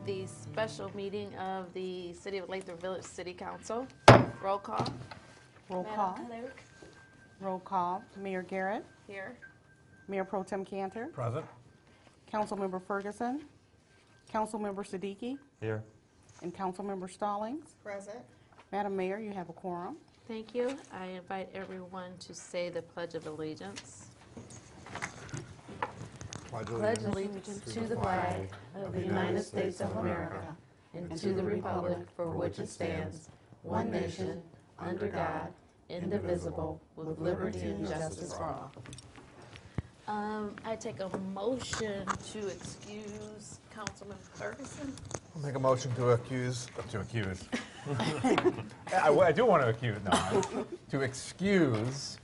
the special meeting of the City of Lathrup Village City Council. Roll call. Roll Madam call. Clerk. Roll call. Mayor Garrett. Here. Mayor Pro Tem Cantor. Present. Councilmember Ferguson. Councilmember Siddiqui. Here. And Councilmember Stallings. Present. Madam Mayor, you have a quorum. Thank you. I invite everyone to say the Pledge of Allegiance. Pledge allegiance to the flag of the United States of America and to the republic for which it stands, one nation, under God, indivisible, with liberty and justice for all. I take a motion to excuse Councilman Ferguson. I'll make a motion to accuse. I do want to accuse. No, to excuse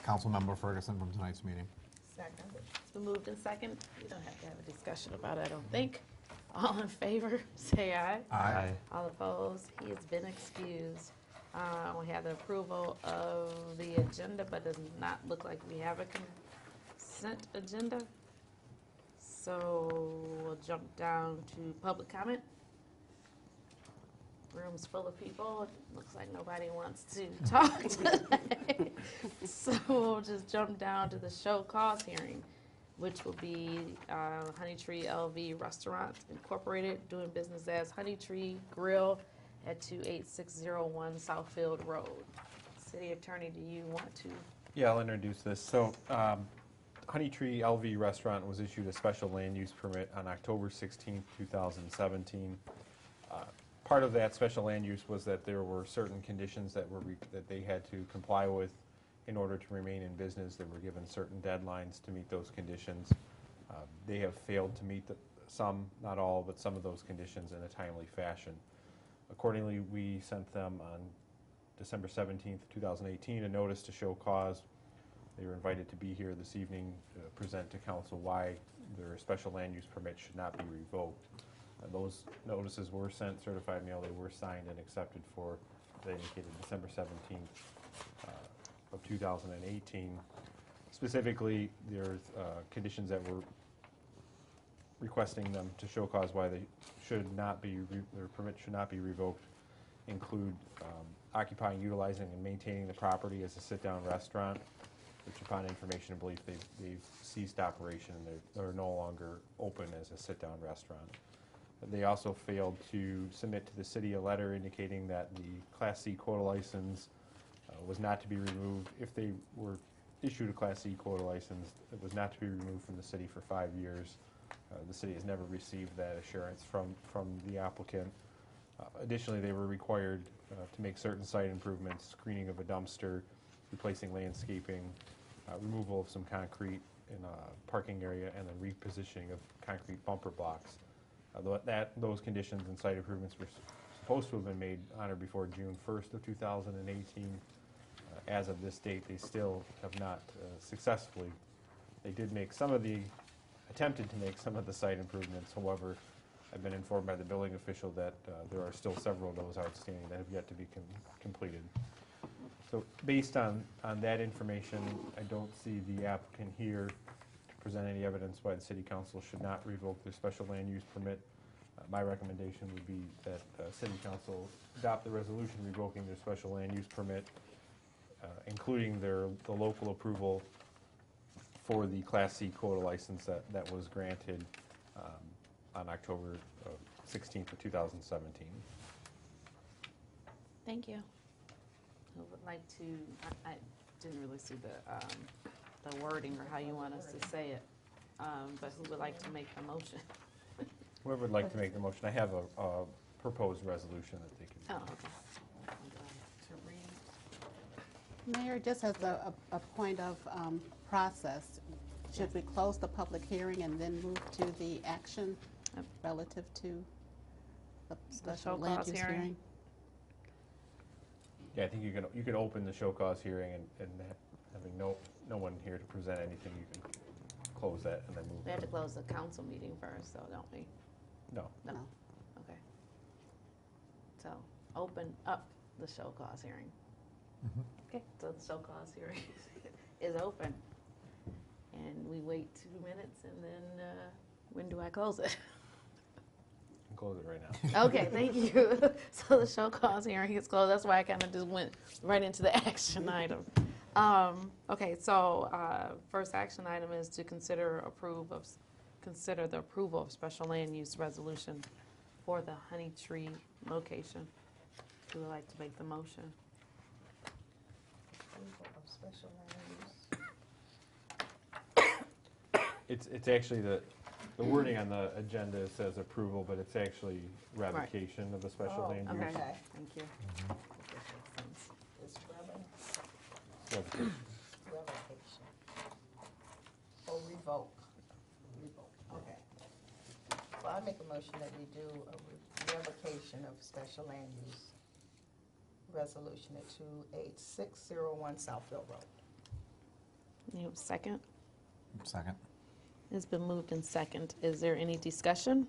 Councilmember Ferguson from tonight's meeting. Second. It's been moved in second. We don't have to have a discussion about it, I don't think. All in favor, say aye. Aye. All opposed, he has been excused. We have the approval of the agenda, but does not look like we have a consent agenda. So we'll jump down to public comment. Room's full of people. It looks like nobody wants to talk today. So we'll just jump down to the show cause hearing, which will be Honey Tree LV Restaurant Incorporated, doing business as Honey Tree Grill at 28601 Southfield Road. City Attorney, do you want to? Yeah, I'll introduce this. So, Honey Tree LV Restaurant was issued a special land use permit on October 16, 2017. Part of that special land use was that there were certain conditions that they had to comply with in order to remain in business. They were given certain deadlines to meet those conditions. They have failed to meet some, not all, but some of those conditions in a timely fashion. Accordingly, we sent them on December 17th, 2018, a notice to show cause. They were invited to be here this evening to present to council why their special land use permit should not be revoked. Those notices were sent, certified mail. They were signed and accepted for, as I indicated, December 17th of 2018. Specifically, there's conditions that were requesting them to show cause why they should not be, their permit should not be revoked, include occupying, utilizing, and maintaining the property as a sit-down restaurant, which upon information and belief they've ceased operation and they're no longer open as a sit-down restaurant. They also failed to submit to the city a letter indicating that the Class C quota license was not to be removed. If they were issued a Class C quota license, it was not to be removed from the city for 5 years. The city has never received that assurance from the applicant. Additionally, they were required to make certain site improvements, screening of a dumpster, replacing landscaping, removal of some concrete in a parking area, and then repositioning of concrete bumper blocks. Those conditions and site improvements were supposed to have been made on or before June 1st of 2018. As of this date, they still have not successfully. They did make attempted to make some of the site improvements. However, I've been informed by the building official that there are still several of those outstanding that have yet to be completed. So based on that information, I don't see the applicant here to present any evidence why the City Council should not revoke their special land use permit. My recommendation would be that City Council adopt the resolution revoking their special land use permit, including the local approval for the Class C quota license that was granted on October 16th of 2017. Thank you. Who would like to, I didn't really see the wording or how you want us to say it, but who would like to make the motion? Whoever would like to make the motion, I have a proposed resolution that they can. Oh, okay. To read. Mayor, just as a point of process, should we close the public hearing and then move to the action relative to the special show land cause use hearing? hearing? Yeah, I think you can open the show cause hearing and having no one here to present anything, you can close that and then move. We have to close the council meeting first, though, don't we? No. No. Okay. So open up the show cause hearing. Mm-hmm. Okay, so the show cause hearing is open. And we wait 2 minutes and then when do I close it? close it right now. Okay, thank you. So the show cause hearing is closed. That's why I kind of just went right into the action item. Okay, so first action item is to consider the approval of special land use resolution for the Honey Tree location. Who would like to make the motion? Approval of special land use. It's actually the wording on the agenda says approval, but it's actually revocation of the special Oh, land Okay, use. Okay. thank you. It's Revocation. revocation. Or revoke. Revoke, okay. Well, I make a motion that we do a revocation of special land use resolution at 28601 Southfield Road. You have a second? Second. It's been moved in second. Is there any discussion?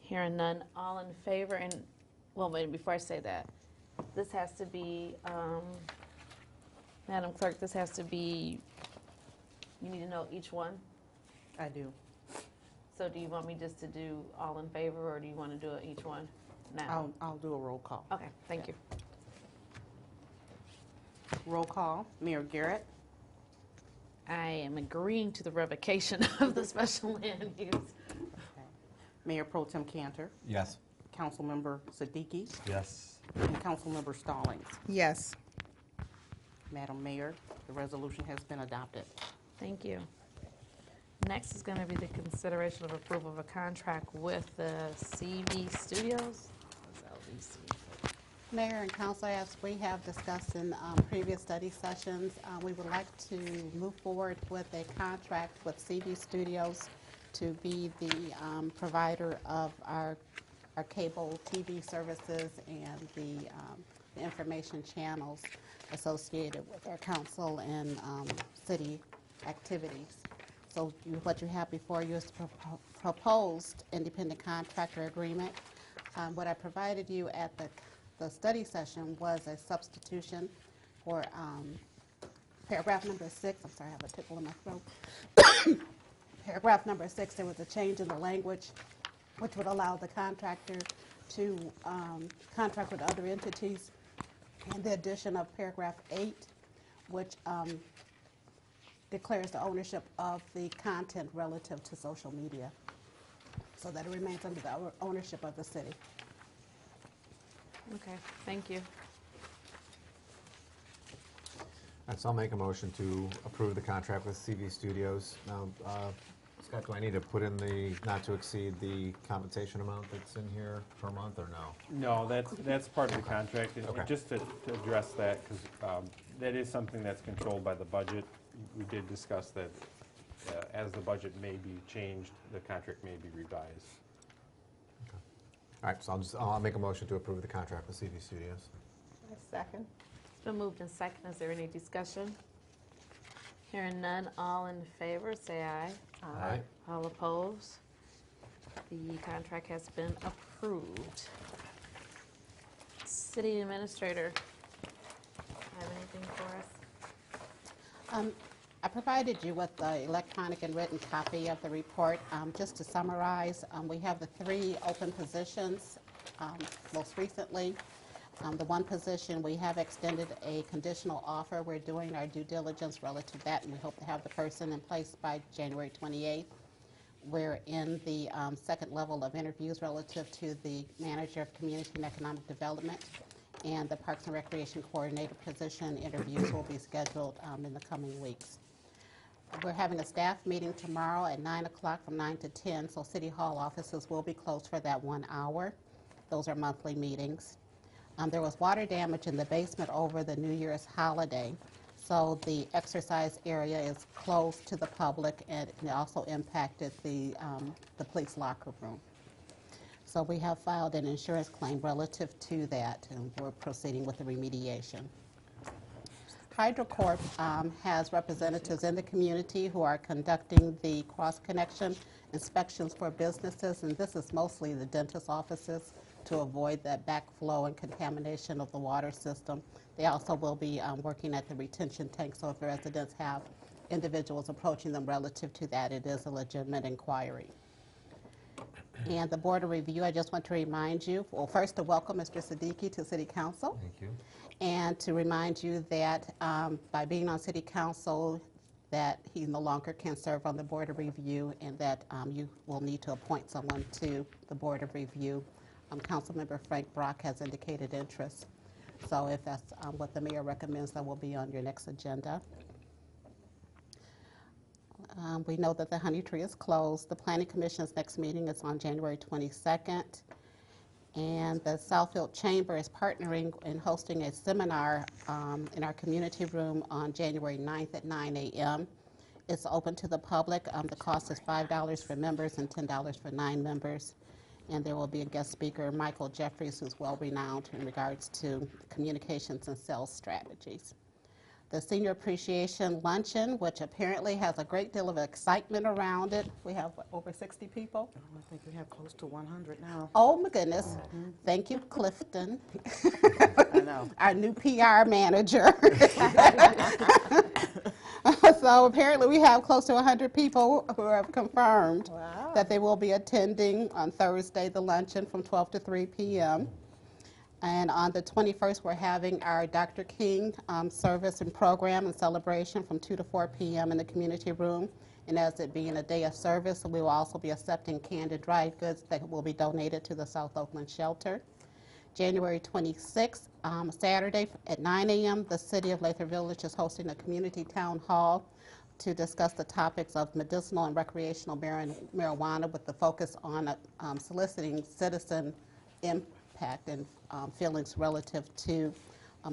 Hearing none, all in favor, and, well, wait, before I say that, this has to be, Madam Clerk, this has to be, you need to know each one? I do. So do you want me just to do all in favor, or do you want to do it each one now? I'll do a roll call. Okay, thank you. Roll call, Mayor Garrett, I am agreeing to the revocation of the special land use. Mayor Pro Tem Cantor, Yes. Councilmember Siddiqui, Yes. and Councilmember Stallings. Yes. Madam Mayor, the resolution has been adopted. Thank you. Next is going to be the consideration of approval of a contract with the CV Studios. What's LVC? Mayor and Council, as we have discussed in previous study sessions, we would like to move forward with a contract with CV Studios to be the provider of our cable TV services and the information channels associated with our council and city activities. So what you have before you is the proposed independent contractor agreement. What I provided you at the study session was a substitution for paragraph number 6. I'm sorry, I have a tickle in my throat. Paragraph number 6, there was a change in the language which would allow the contractor to contract with other entities, and the addition of paragraph 8, which declares the ownership of the content relative to social media, so that it remains under the ownership of the city. Okay, thank you. All right, so I'll make a motion to approve the contract with CV Studios. Now, Scott, do I need to put in the not to exceed the compensation amount that's in here per month, or no? No, that's part of the contract. And Okay. just to address that, because that is something that's controlled by the budget. We did discuss that as the budget may be changed, the contract may be revised. All right, so I'll make a motion to approve the contract with CV Studios. Second. It's been moved in second. Is there any discussion? Hearing none, all in favor, say aye. Aye. All opposed? The contract has been approved. City Administrator, have anything for us? I provided you with the electronic and written copy of the report. Just to summarize, we have the 3 open positions. Most recently, the one position, we have extended a conditional offer. We're doing our due diligence relative to that, and we hope to have the person in place by January 28th. We're in the second level of interviews relative to the Manager of Community and Economic Development, and the Parks and Recreation Coordinator position interviews will be scheduled in the coming weeks. We're having a staff meeting tomorrow at 9 o'clock from 9 to 10, so City Hall offices will be closed for that 1 hour. Those are monthly meetings. There was water damage in the basement over the New Year's holiday, so the exercise area is closed to the public, and it also impacted the police locker room. So we have filed an insurance claim relative to that, and we're proceeding with the remediation. HydroCorp has representatives in the community who are conducting the cross-connection inspections for businesses, and this is mostly the dentist offices to avoid that backflow and contamination of the water system. They also will be working at the retention tank, so if the residents have individuals approaching them relative to that, it is a legitimate inquiry. And the Board of Review, I just want to remind you, well, first to welcome Mr. Siddiqui to City Council, Thank you. and to remind you that by being on City Council, that he no longer can serve on the Board of Review, and that you will need to appoint someone to the Board of Review. Councilmember Frank Brock has indicated interest. So if that's what the mayor recommends, that will be on your next agenda. We know that the Honey Tree is closed. The Planning Commission's next meeting is on January 22nd. And the Southfield Chamber is partnering and hosting a seminar in our community room on January 9th at 9 a.m. It's open to the public. The cost is $5 for members and $10 for non-members. And there will be a guest speaker, Michael Jeffries, who's well-renowned in regards to communications and sales strategies. The Senior Appreciation Luncheon, which apparently has a great deal of excitement around it. We have over 60 people. Oh, I think we have close to 100 now. Oh my goodness. Thank you, Clifton, I know. our new PR manager. So apparently we have close to 100 people who have confirmed that they will be attending on Thursday, the luncheon from 12 to 3 p.m. And on the 21st, we're having our Dr. King service and program and celebration from 2 to 4 p.m. in the community room. And as it being a day of service, we will also be accepting canned and dried goods that will be donated to the South Oakland Shelter. January 26th, Saturday at 9 a.m., the City of Lathrup Village is hosting a community town hall to discuss the topics of medicinal and recreational marijuana with the focus on soliciting citizen impact and feelings relative to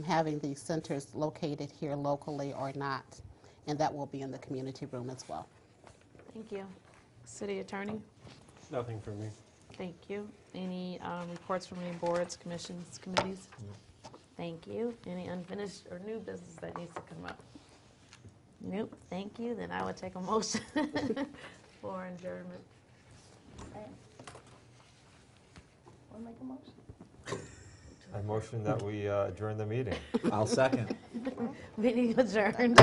having these centers located here locally or not. And that will be in the community room as well. Thank you. City Attorney? Nothing for me. Thank you. Any reports from any boards, commissions, committees? Thank you. Any unfinished or new business that needs to come up? Nope. Thank you. Then I would take a motion for adjournment. Want to make a motion? I motion that we adjourn the meeting. I'll second. Meeting adjourned.